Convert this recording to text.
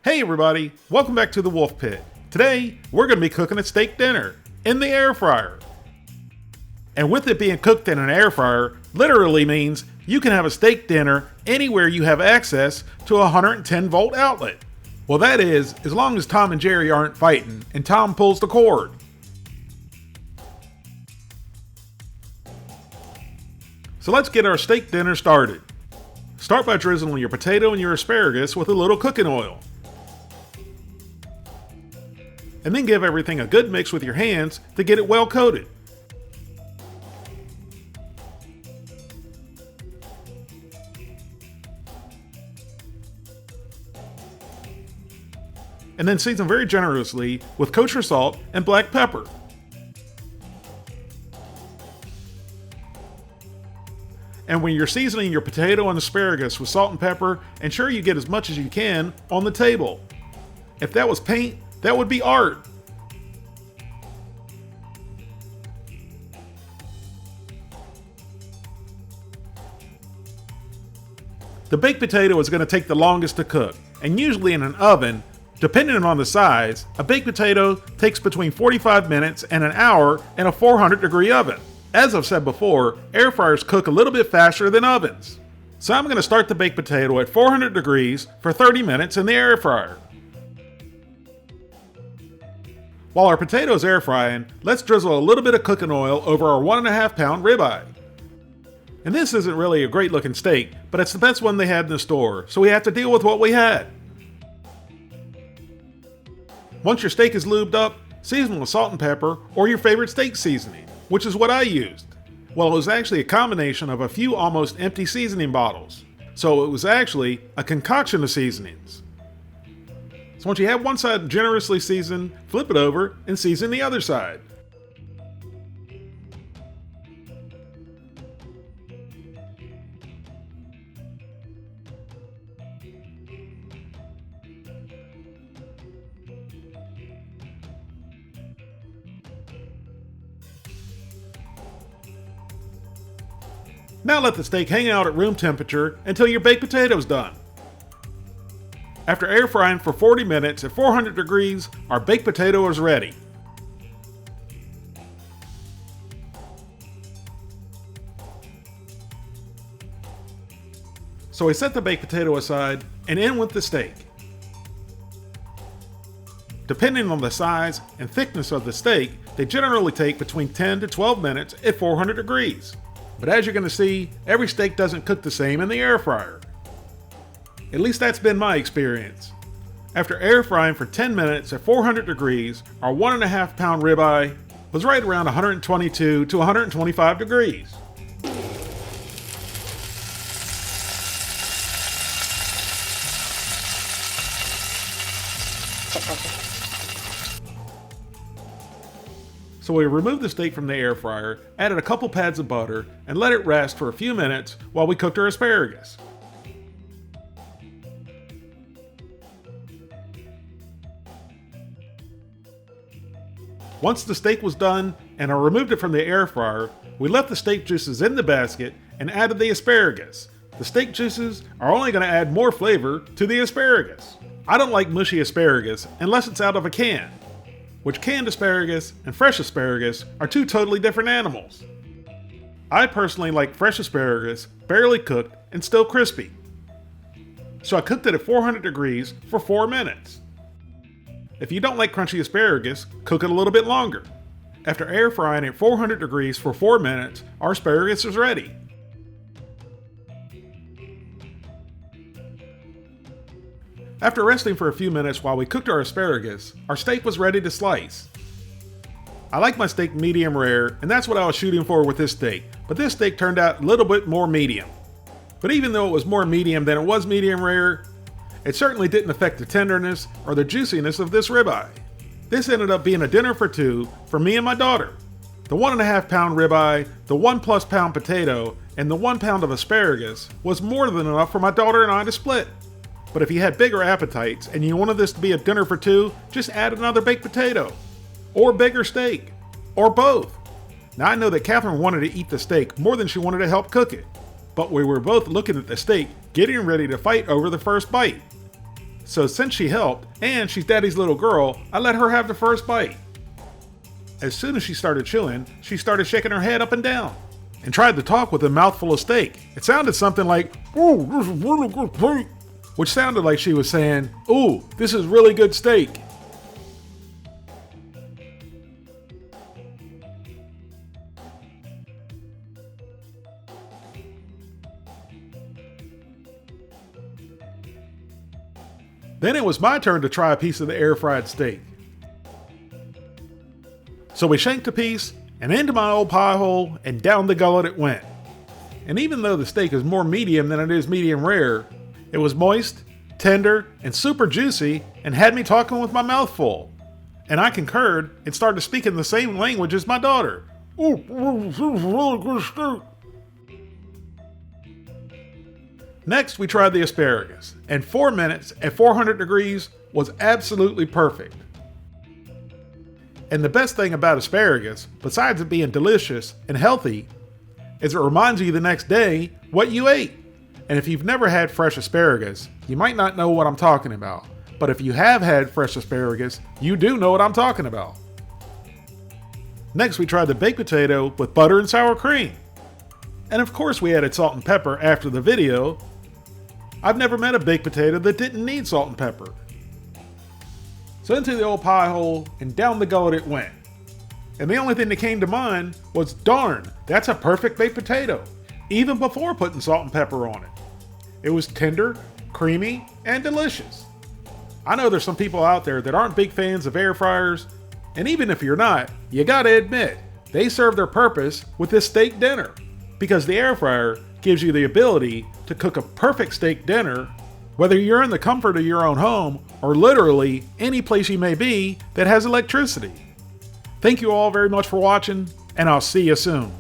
Hey everybody, welcome back to the Wolf Pit. Today, we're going to be cooking a steak dinner in the air fryer. And with it being cooked in an air fryer, literally means you can have a steak dinner anywhere you have access to a 110 volt outlet. Well, that is, as long as Tom and Jerry aren't fighting and Tom pulls the cord. So let's get our steak dinner started. Start by drizzling your potato and your asparagus with a little cooking oil. And then give everything a good mix with your hands to get it well coated. And then season very generously with kosher salt and black pepper. And when you're seasoning your potato and asparagus with salt and pepper, ensure you get as much as you can on the table. If that was paint, that would be art. The baked potato is going to take the longest to cook, and usually in an oven, depending on the size, a baked potato takes between 45 minutes and an hour in a 400-degree oven. As I've said before, air fryers cook a little bit faster than ovens. So I'm going to start the baked potato at 400 degrees for 30 minutes in the air fryer. While our potatoes air frying, let's drizzle a little bit of cooking oil over our 1.5 pound ribeye. And this isn't really a great looking steak, but it's the best one they had in the store, so we have to deal with what we had. Once your steak is lubed up, season with salt and pepper or your favorite steak seasoning, which is what I used. Well, it was actually a combination of a few almost empty seasoning bottles, so it was actually a concoction of seasonings. So once you have one side generously seasoned, flip it over and season the other side. Now let the steak hang out at room temperature until your baked potato is done. After air frying for 40 minutes at 400 degrees, our baked potato is ready. So I set the baked potato aside and in with the steak. Depending on the size and thickness of the steak, they generally take between 10 to 12 minutes at 400 degrees. But as you're going to see, every steak doesn't cook the same in the air fryer. At least that's been my experience. After air frying for 10 minutes at 400 degrees, our 1.5 pound ribeye was right around 122 to 125 degrees. So we removed the steak from the air fryer, added a couple pads of butter, and let it rest for a few minutes while we cooked our asparagus. Once the steak was done and I removed it from the air fryer, we left the steak juices in the basket and added the asparagus. The steak juices are only going to add more flavor to the asparagus. I don't like mushy asparagus unless it's out of a can, which canned asparagus and fresh asparagus are two totally different animals. I personally like fresh asparagus, barely cooked and still crispy. So I cooked it at 400 degrees for 4 minutes. If you don't like crunchy asparagus, cook it a little bit longer. After air frying at 400 degrees for 4 minutes, our asparagus is ready. After resting for a few minutes while we cooked our asparagus, our steak was ready to slice. I like my steak medium rare, and that's what I was shooting for with this steak, but this steak turned out a little bit more medium. But even though it was more medium than it was medium rare, it certainly didn't affect the tenderness or the juiciness of this ribeye. This ended up being a dinner for two for me and my daughter. The 1.5 pound ribeye, the 1+ pound potato, and the 1 pound of asparagus was more than enough for my daughter and I to split. But if you had bigger appetites and you wanted this to be a dinner for two, just add another baked potato, or bigger steak, or both. Now I know that Catherine wanted to eat the steak more than she wanted to help cook it, but we were both looking at the steak, getting ready to fight over the first bite. so since she helped, and she's Daddy's little girl, I let her have the first bite. As soon as she started chewing, she started shaking her head up and down, and tried to talk with a mouthful of steak. It sounded something like, "Ooh, this is really good steak," which sounded like she was saying, "Ooh, this is really good steak." Then it was my turn to try a piece of the air-fried steak. So we shanked a piece, and into my old pie hole, and down the gullet it went. And even though the steak is more medium than it is medium rare, it was moist, tender, and super juicy, and had me talking with my mouth full. And I concurred and started speaking the same language as my daughter. "Oh, this is really good steak." Next, we tried the asparagus, and 4 minutes at 400 degrees was absolutely perfect. And the best thing about asparagus, besides it being delicious and healthy, is it reminds you the next day what you ate. And if you've never had fresh asparagus, you might not know what I'm talking about. But if you have had fresh asparagus, you do know what I'm talking about. Next, we tried the baked potato with butter and sour cream. And of course we added salt and pepper after the video. I've never met a baked potato that didn't need salt and pepper. So into the old pie hole and down the gullet it went. And the only thing that came to mind was, darn, that's a perfect baked potato, even before putting salt and pepper on it. It was tender, creamy, and delicious. I know there's some people out there that aren't big fans of air fryers, and even if you're not, you gotta admit, they serve their purpose with this steak dinner, because the air fryer gives you the ability to cook a perfect steak dinner, whether you're in the comfort of your own home or literally any place you may be that has electricity. Thank you all very much for watching, and I'll see you soon.